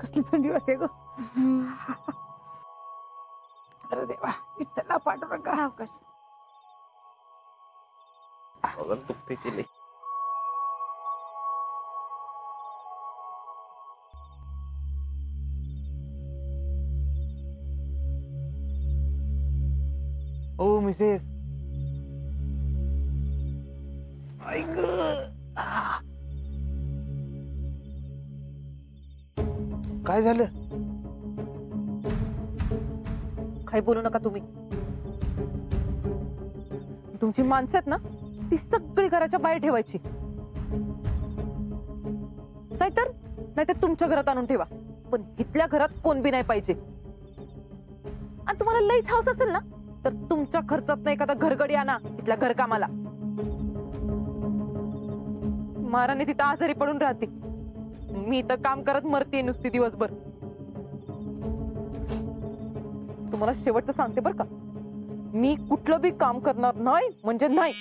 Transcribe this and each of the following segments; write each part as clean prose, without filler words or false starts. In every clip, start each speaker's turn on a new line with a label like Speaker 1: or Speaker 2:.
Speaker 1: कसली थंडी वाजते ग. अरे देवा इतला पांडुरंगा
Speaker 2: सावकाश.
Speaker 1: दुखते केले. ओ मिसेस ऐक काय झालं.
Speaker 3: काही बोलू नका तुम्ही. तुमची माणसं आहेत ना ती सगळी घराच्या बाहेर ठेवायची. नाहीतर तुमच्या घरात आणून ठेवा पण इथल्या घरात कोण बी नाही पाहिजे. आणि तुम्हाला लईच हौस असेल ना तर तुमच्या खर्चात एखादा घरगडी आणा इथल्या घरकामाला. महाराणी तिथं आजारी पडून राहते. मी तर काम करत मरते नुसती दिवसभर. तुम्हाला शेवटचं सांगते बरं का मी कुठलं बी काम करणार नाही म्हणजे नाही.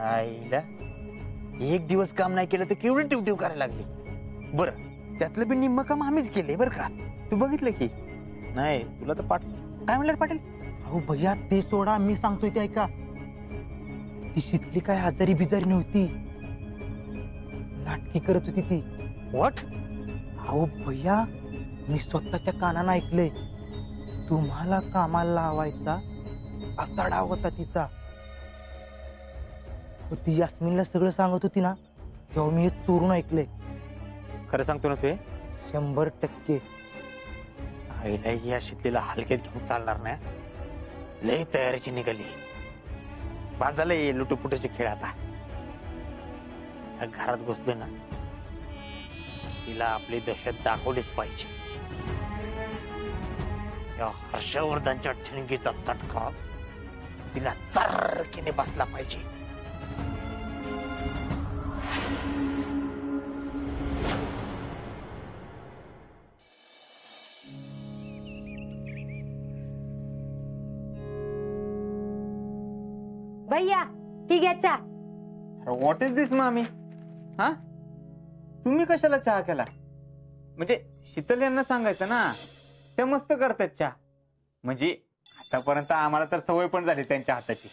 Speaker 1: आईला एक दिवस काम नाही केलं तर केवढी टिवटिव करायला लागली. बरं त्यातलं बी निम्म काम आम्हीच केले बरं का. तू बघितलं की नाही तुला तर काय म्हणलं पाटील. अहो भैया ते सोडा मी सांगतोय ते ऐका. ती शितली काय आजारी बिजारी नव्हती. नाटकी करत होती ती. व्हॉट. अहो भैया मी स्वतःच्या कानानं ऐकलंय. तुम्हाला कामाला लावायचा असा डाव होता तिचा. ती यास्मिनला सगळं सांगत होती ना तेव्हा मी हे चोरून ऐकलंय. खरं सांगतो ना तू 100%. आईला या शितलीला हलक्यात घेऊन चालणार नाही. लय तयारीची निघाली. बाजाला लुटुपुटाचे खेळ. आता घरात घुसले ना तिला आपली दहशत दाखवलीच पाहिजे. या हर्षवर्धनच्या ठिणगीचा चटका तिला चरकीने बसला पाहिजे.
Speaker 2: भैया ही घ्या चहा.
Speaker 4: व्हॉट इज दिस मामी. हा तुम्ही कशाला चहा केला. म्हणजे शीतल यांना सांगायचं ना त्या मस्त करतात चहा. म्हणजे आतापर्यंत आम्हाला तर सवय पण झाली त्यांच्या हाताची.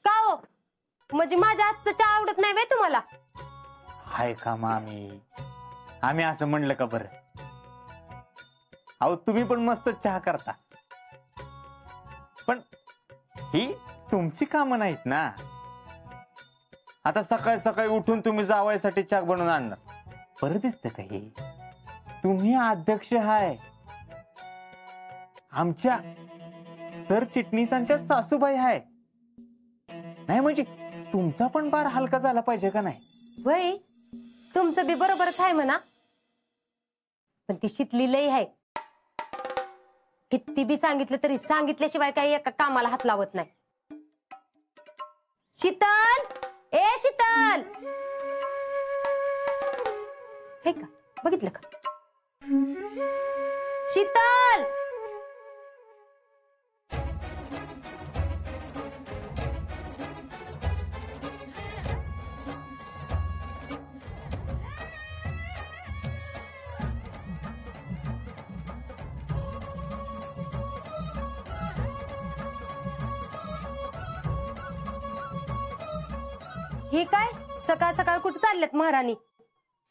Speaker 2: का हो म्हणजे माझ्या हातचा चहा आवडत नाही वे तुम्हाला.
Speaker 4: हाय का मामी आम्ही असं म्हणलं का बरं. अहो तुम्ही पण मस्त चहा करता पण ही तुमची कामं नाहीत ना. आता सकाळी सकाळी उठून तुम्ही जावायसाठी चहा बनवून आणणार. बरं दिसतं काही. तुम्ही अध्यक्ष हाय. आमच्या सरचिटणीसांच्या सासूबाई हाय. नाही म्हणजे तुमचा पण बार हलका झाला पाहिजे का नाही.
Speaker 2: वय तुमचं बी बरोबरच आहे म्हणा. पण ती शितली लई आहे. किती बी सांगितलं तरी सांगितल्याशिवाय काही एका कामाला हात लावत नाही. शीतल ए शीतल हे का बघितलं का. शीतल ही काय सकाळ सकाळ कुठे चालल्यात महाराणी.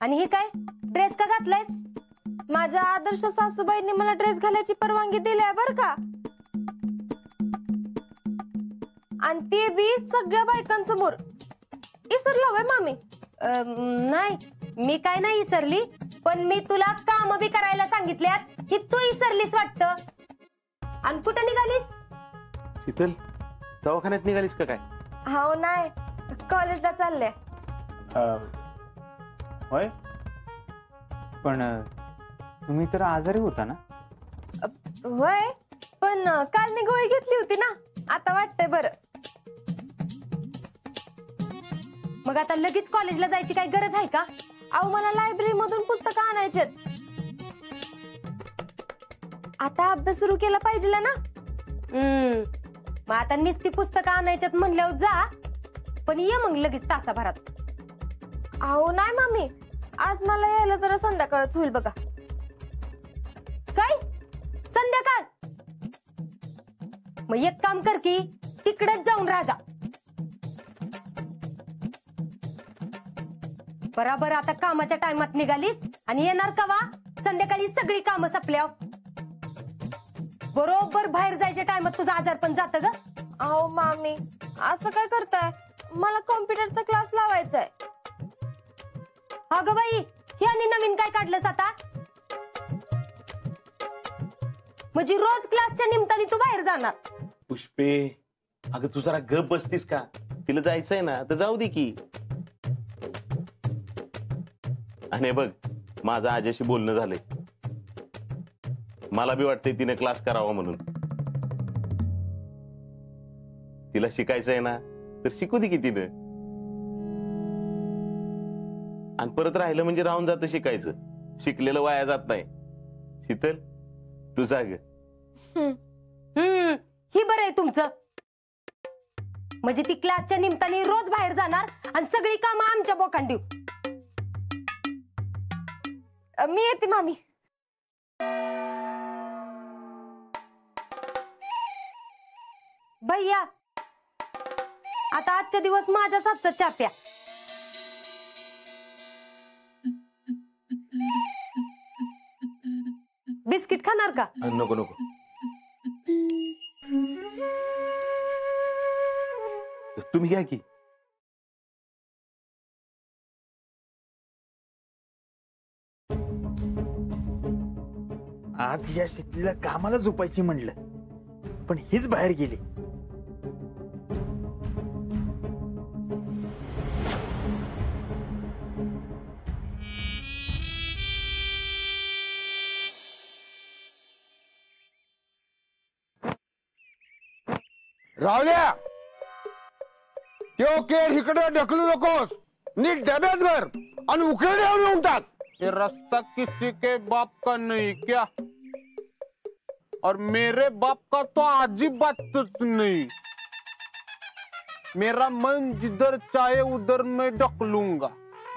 Speaker 2: आणि ही काय ड्रेस का घातलायस. माझ्या आदर्श सासूबाईंनी मला ड्रेस घालायची परवानगी दिली आहे बर का. आणि ते बी सगळ्या बायकांसमोर. इसरला वय मामी. नाही मी काय नाही इसरली पण मी तुला काम बी करायला सांगितल्यात की तू इसरलीस वाटतं. आणि कुठे निघालीस.
Speaker 5: शीतल दवाखान्यात निघालीस का काय.
Speaker 2: हो नाही कॉलेजला चालले.
Speaker 4: होय पण तुम्ही तर आजारी होता ना.
Speaker 2: होय पण काल मी गोळी घेतली होती ना आता वाटतंय बरं. मग आता लगेच कॉलेजला जायची काही गरज आहे का. अहो मला लायब्ररी मधून पुस्तकं आणायचे. आता अभ्यास सुरू केला पाहिजे ना. मग आता निस्ती पुस्तकं आणायच्यात म्हणल्यावर जा, पण ये मग लगेच तासाभरात.
Speaker 6: अहो नाही मामी, आज मला यायला जरा संध्याकाळच होईल बघा.
Speaker 2: काय संध्याकाळ? मग एक काम कर की तिकडेच जाऊन राहा. बराबर आता कामाच्या टायमात निघालीस आणि येणार कवा? संध्याकाळी सगळी कामं संपल्यावर. बरोबर बाहेर जायच्या टायमात तुझा आजार पण जात ग.
Speaker 6: अहो मामी, असं काय करताय? मला कॉम्प्युटरचा क्लास लावायचा आहे.
Speaker 2: अगं बाई, हे आणि नवीन काय काढलंस आता? म्हणजे रोज क्लासच्या निमित्ताने तू बाहेर जाणार?
Speaker 5: पुष्पे, अगं तू जरा गप बसतीस का? तिला जायचंय ना तर जाऊ दे की. आणि बघ, माझं आजीशी बोलणं झालंय. मला बी वाटतंय तिने क्लास करावा म्हणून. तिला शिकायचंय ना तर शिकू दे की तिनं. आणि परत राहिलं म्हणजे राहून जातं शिकायचं. शिकलेलं वाया जात नाही. शीतल, तू सांग.
Speaker 2: ही बरं आहे तुमचं. म्हणजे ती क्लासच्या निमित्ताने रोज बाहेर जाणार आणि सगळी कामं आमच्या बोकांडी.
Speaker 6: मी येते मामी.
Speaker 2: भैया, आता आजच्या दिवस माझ्याच हातचा चहा प्या. बिस्किट खाणार का?
Speaker 5: नको नको. तुम्ही घ्या की.
Speaker 1: आज या शीतलीला कामाला झोपायची म्हणलं, पण हीच बाहेर गेली.
Speaker 7: रावल्या, तो केर इकडे ढकलू नकोस. नीट डब्यात भर आणि उकरडे येऊन टाक.
Speaker 8: ये रास्ता किसी के बाप का नहीं क्या? और मेरे बाप का तो अजीबात नहीं. मेरा मन जिधर चाहे उधर मैं ढकलूंगा.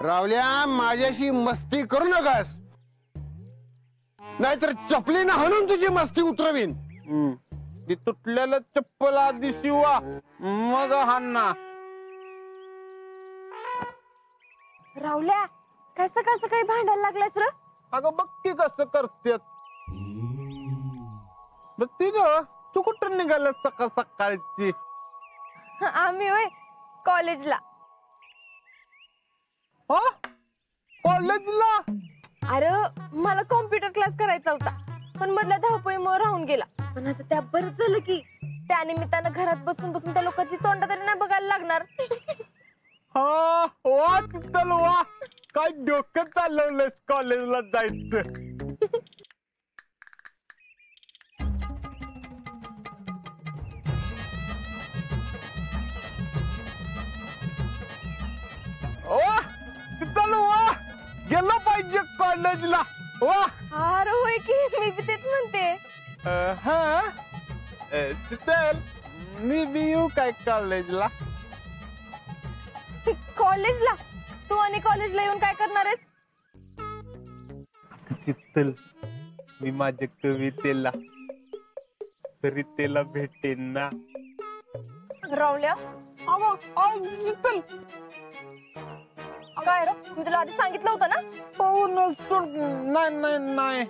Speaker 7: रावल्या, माझ्याशी मस्ती करू नकास, नाहीतर चपलीनं हाणून तुझी मस्ती उतरवीन.
Speaker 8: ती तुटलेलं चप्पल आधी शिवा, मग हाणा.
Speaker 6: रावल्या, काय सकाळ सकाळी भांडायला लागलायस र?
Speaker 8: अगं बघ की कसं करतेत. बघ ती ग, तू कुठं निघाला सकाळ सकाळची?
Speaker 6: आम्ही होय कॉलेजला.
Speaker 8: कॉलेजला?
Speaker 6: अरे मला कॉम्प्युटर क्लास करायचा होता, पण मधल्या धावपळीमुळे राहून गेला. पण आता त्या बरं झालं की त्या निमित्तानं घरात बसून बसून त्या लोकांची तोंड तरी नाही बघायला लागणार.
Speaker 8: हा वा चित्तल वा, काय डोकं चालवलंयस कॉलेजला जायचं. वा चित्तल वा, गेलं पाहिजे कॉलेजला. वा
Speaker 6: अरे होय की, मी बी तेच म्हणते.
Speaker 8: हा चित्तल, मी बी येऊ काय कॉलेजला?
Speaker 6: कॉलेजला? तू आणि कॉलेजला येऊन काय करणार आहेस?
Speaker 8: चित्तल, मी माझ्या कवितेला सरितेला भेटेन ना.
Speaker 6: रावल्या,
Speaker 8: चित्तल,
Speaker 6: काय रे, मी तुला आधी सांगितलं होतं ना.
Speaker 8: नाही नाही नाही,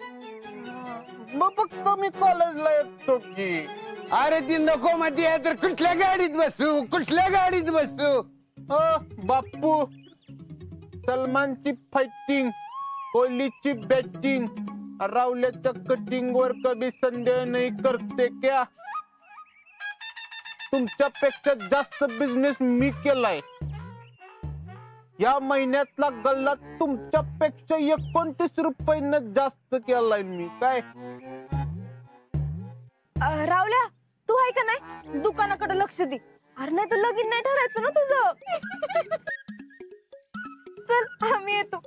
Speaker 8: मग फक्त मी कॉलेजला येतो की.
Speaker 7: अरे ती नको मध्ये आहे तर कुठल्या गाडीत बसू, कुठल्या गाडीत बसू?
Speaker 8: बापू, सलमानची फायटिंग, कोहलीची बॅटिंग, रावल्याच्या कटिंग वर कभी संदेह नहीं करते क्या? तुमच्यापेक्षा जास्त बिझनेस मी केलाय. या महिन्यातला गल्ला तुमच्यापेक्षा 29 रुपयानं जास्त केलाय मी. काय
Speaker 6: रावल्या, तू आहे का नाही, दुकानाकडे लक्ष दे. अरे नाही तर लगीन नाही ठरायचं ना तुझं. चल आम्ही येतो.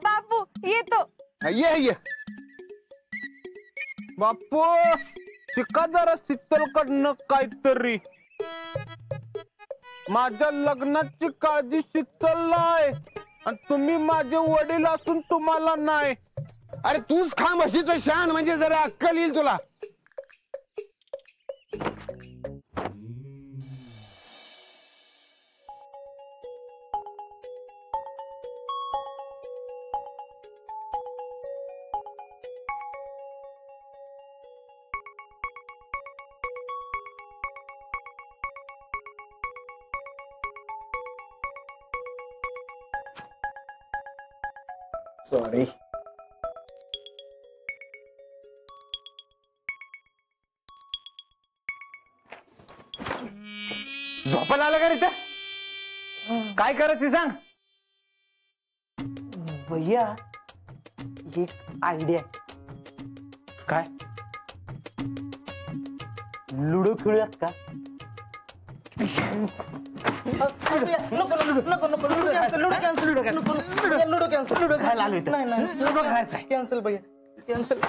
Speaker 6: बापू येतो.
Speaker 7: ये
Speaker 8: बापू, शिका जरा शीतलकडनं काहीतरी. माझ्या लग्नाची काळजी शीतलला आहे आणि तुम्ही माझे वडील असून तुम्हाला नाही.
Speaker 7: अरे तूच खा म्हशीचं शान, म्हणजे जरा अक्कल येईल तुला.
Speaker 1: सॉरी.
Speaker 4: झोपायला आलं का रे इथं? काय करायचं सांग.
Speaker 1: भैया एक आयडिया.
Speaker 4: काय?
Speaker 1: लुडो खेळूयात का?
Speaker 4: खायला आलो इथं. लुडो खेळायचा आहे.
Speaker 1: कॅन्सल भैया, कॅन्सल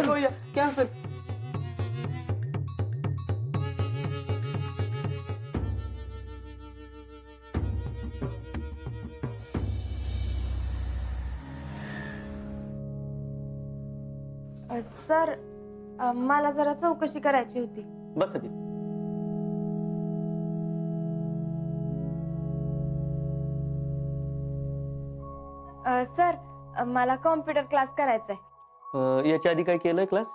Speaker 1: भैया, कॅन्सल.
Speaker 6: सर मला जरा चौकशी करायची होती.
Speaker 9: बस की.
Speaker 6: सर मला कॉम्प्युटर क्लास करायचा आहे.
Speaker 9: याच्या आधी काय केलंय क्लास?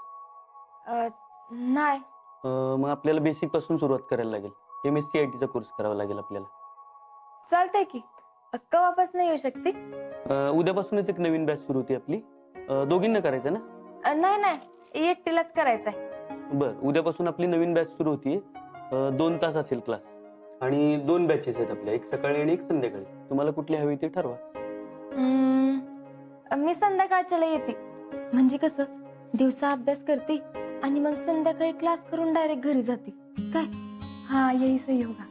Speaker 6: नाही.
Speaker 9: मग आपल्याला बेसिक पासून सुरुवात करायला लागेल. MSc IT चा कोर्स करावा लागेल आपल्याला.
Speaker 6: चालतंय की. केव्हापासून येऊ शकते?
Speaker 9: उद्यापासूनच एक नवीन बॅच सुरू होती आपली. दोघींना करायचं ना?
Speaker 6: नाही, एकटीलाच करायचंय.
Speaker 9: बर, उद्यापासून आपली नवीन बॅच सुरू होतीये. 2 तास असेल क्लास आणि 2 बॅचेस आहेत आपल्या, एक सकाळी आणि एक संध्याकाळी. तुम्हाला कुठली हवी ते ठरवा.
Speaker 6: मी संध्याकाळच्याला येते, म्हणजे कसं दिवसा अभ्यास करते आणि मग संध्याकाळी क्लास करून डायरेक्ट घरी जाते. काय? हा, यही सही होगा.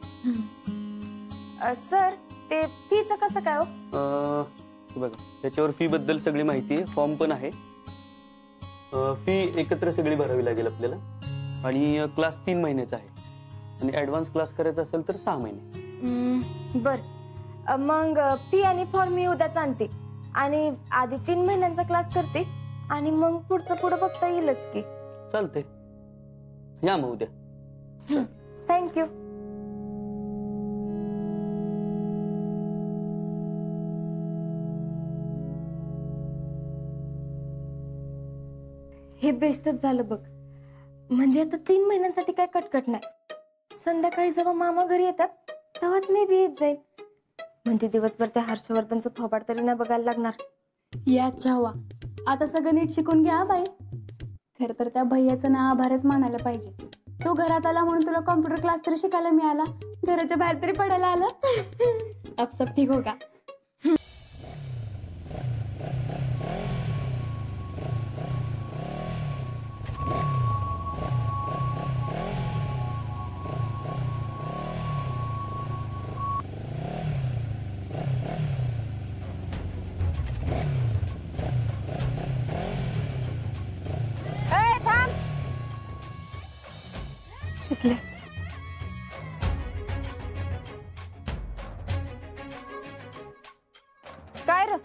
Speaker 6: सर ते फीचं कसं काय हो?
Speaker 9: बघा, त्याच्यावर फी बद्दल सगळी माहिती आहे, फॉर्म पण आहे. फी एकत्र सगळी भरावी लागेल आपल्याला आणि क्लास 3 महिन्याचा आहे आणि ऍडव्हान्स क्लास करायचा असेल तर 6 महिने.
Speaker 6: बर, मग फी आणि फॉर्म मी उद्याच आणते आणि आधी 3 महिन्यांचा क्लास करते आणि मग पुढचं बघता येईलच की.
Speaker 9: चालते, या मग उद्या.
Speaker 6: थँक्यू. हे बेस्टच झालं बघ, म्हणजे आता 3 महिन्यांसाठी काय कटकट नाही. संध्याकाळी जेव्हा मामा घरी येतात तेव्हाच मी बी येत जाईल, म्हणजे दिवसभर त्या हर्षवर्धनचं थोबाड तरी नाही बघायला लागणार.
Speaker 10: या छावा, आता सगळं नीट शिकून घ्या बाई. खर तर त्या भैयाचं ना आभारच मानायला पाहिजे. तो घरात आला म्हणून तुला कॉम्प्युटर क्लास तरी शिकायला मिळाला, घराच्या बाहेर तरी पडायला आला. अब सब ठीक होगा.
Speaker 6: काय र,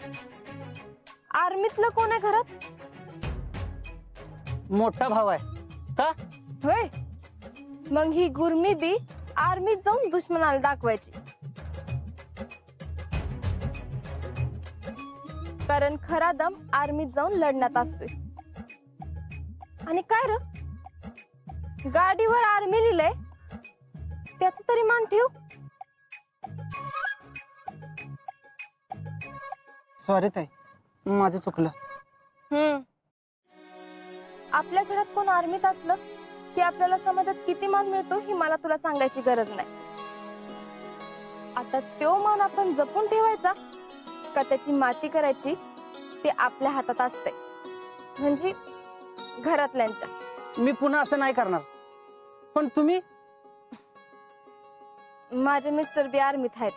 Speaker 6: आर्मीतलं कोण आहे घरात?
Speaker 1: मोठा भाव आहे का?
Speaker 6: होय, मग ही गुरमी बी आर्मीत जाऊन दुश्मनाला दाखवायची. कारण खरा दम आर्मीत जाऊन लढण्यात असतोय. आणि काय र, गाडीवर आर्मी लिहिलंय, त्याच तरी मान ठेव.
Speaker 1: सॉरी ताई, माझं चुकलं.
Speaker 6: आपल्या घरात कोण आर्मीत असलं की आपल्याला समाजात किती मान मिळतो ही मला तुला सांगायची गरज नाही. आता तो मान आपण जपून ठेवायचा का त्याची माती करायची ते आपल्या हातात असते, म्हणजे घरातल्यांच्या.
Speaker 1: मी पुन्हा असं नाही करणार. पण तुम्ही?
Speaker 6: माझे मिस्टर बी आर्मीत आहेत.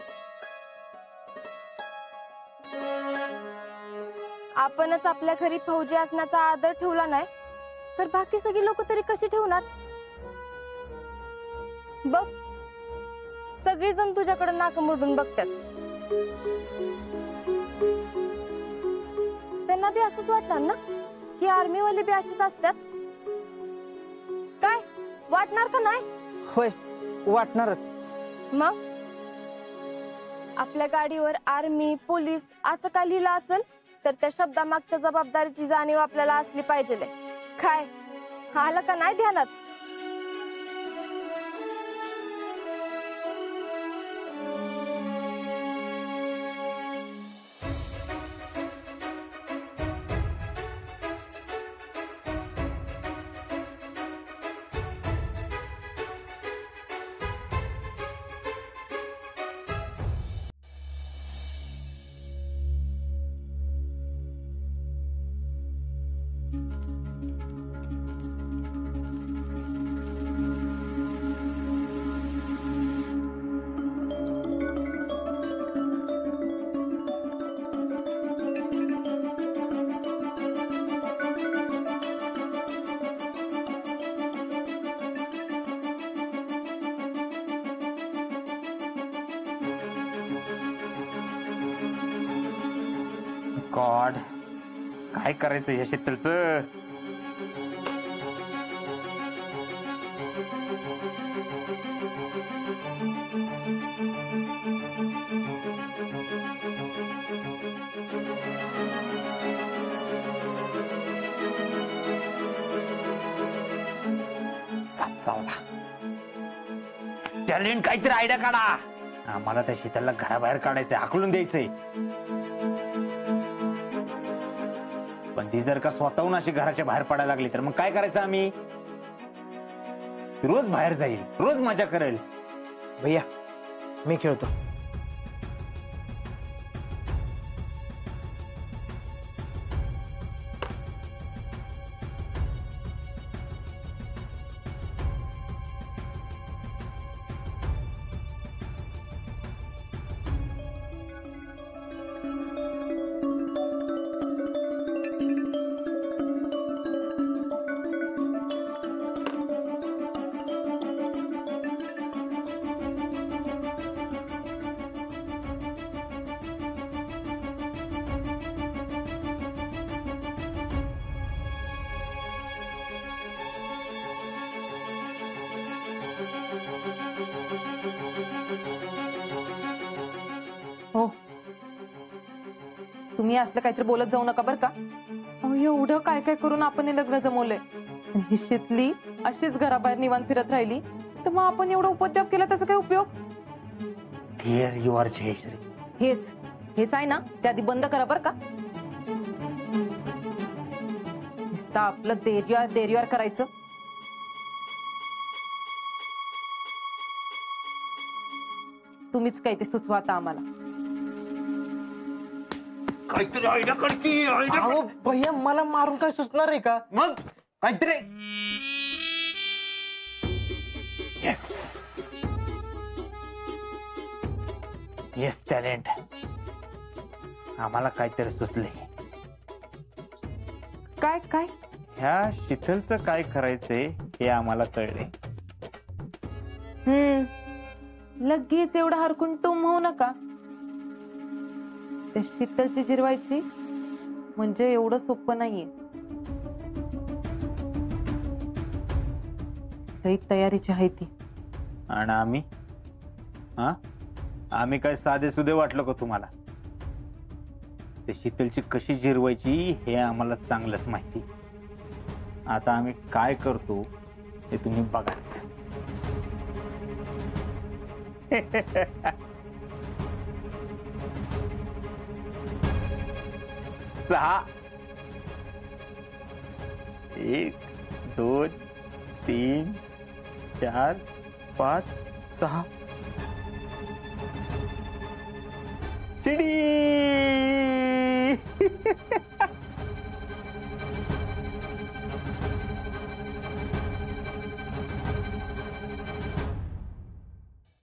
Speaker 6: आपणच आपल्या घरी फौजी असण्याचा आदर ठेवला नाही तर बाकी सगळी लोक तरी कशी ठेवणार? बघ, सगळेजण तुझ्याकडे नाक मोडून बघतात. त्यांना बी असंच वाटणार ना की आर्मीवाले बी असेच असतात. काय वाटणार का नाही?
Speaker 1: होय, वाटणारच.
Speaker 6: मग आपल्या गाडीवर आर्मी पोलीस असं काय लिहिलं असेल तर त्या शब्दामागच्या जबाबदारीची जाणीव आपल्याला असली पाहिजे. काय आलं का नाही ध्यानात?
Speaker 4: गॉड, काय करायचं या शीतलचं?
Speaker 1: टॅलेंट काहीतरी आयडिया काढा. आम्हाला त्या शीतलला घराबाहेर काढायचंय, हाकलून द्यायचंय. पण ती जर का स्वतःहून अशी घराच्या बाहेर पडायला लागली तर मग काय करायचं आम्ही? रोज बाहेर जाईल, रोज मजा करेल.
Speaker 11: भैया, मी खेळतो.
Speaker 3: हो, तुम्ही असलं काहीतरी बोलत जाऊ नका बर का. अहो, एवढं काय काय करून आपण हे लग्न जमवलंय. आणि शीतली अशीच घराबाहेर निवांत फिरत राहिली तर मग आपण एवढा उपद्व्याप केला त्याचा काय उपयोग?
Speaker 1: Here you are Jayashree.
Speaker 3: हेच हेच आहे ना, ते आधी बंद करा बर का. नुसतं आपलं देर्यार करायचं. तुम्हीच काय ते सुचवा आता आम्हाला.
Speaker 1: काहीतरी आयडिया काढती.
Speaker 11: अहो भैया, मला मारून काय सुचणार आहे का?
Speaker 1: मग काहीतरी. Yes yes, talent. आम्हाला काहीतरी सुचले.
Speaker 3: काय काय?
Speaker 4: ह्या शीतलचं काय करायचंय हे आम्हाला कळले.
Speaker 3: लगेच एवढा हरकून टुम होऊ नका. त्या शीतलची जिरवायची म्हणजे एवढं सोपं नाहीये. सही तयारीची आहे ती.
Speaker 4: आणि आम्ही आम्ही काय साधे सुधे वाटलं का तुम्हाला? ते शीतलची कशी जिरवायची हे आम्हाला चांगलंच माहिती. आता आम्ही काय करतो हे तुम्ही बघाच. 6 1 2 3 4 5 6 चिडी.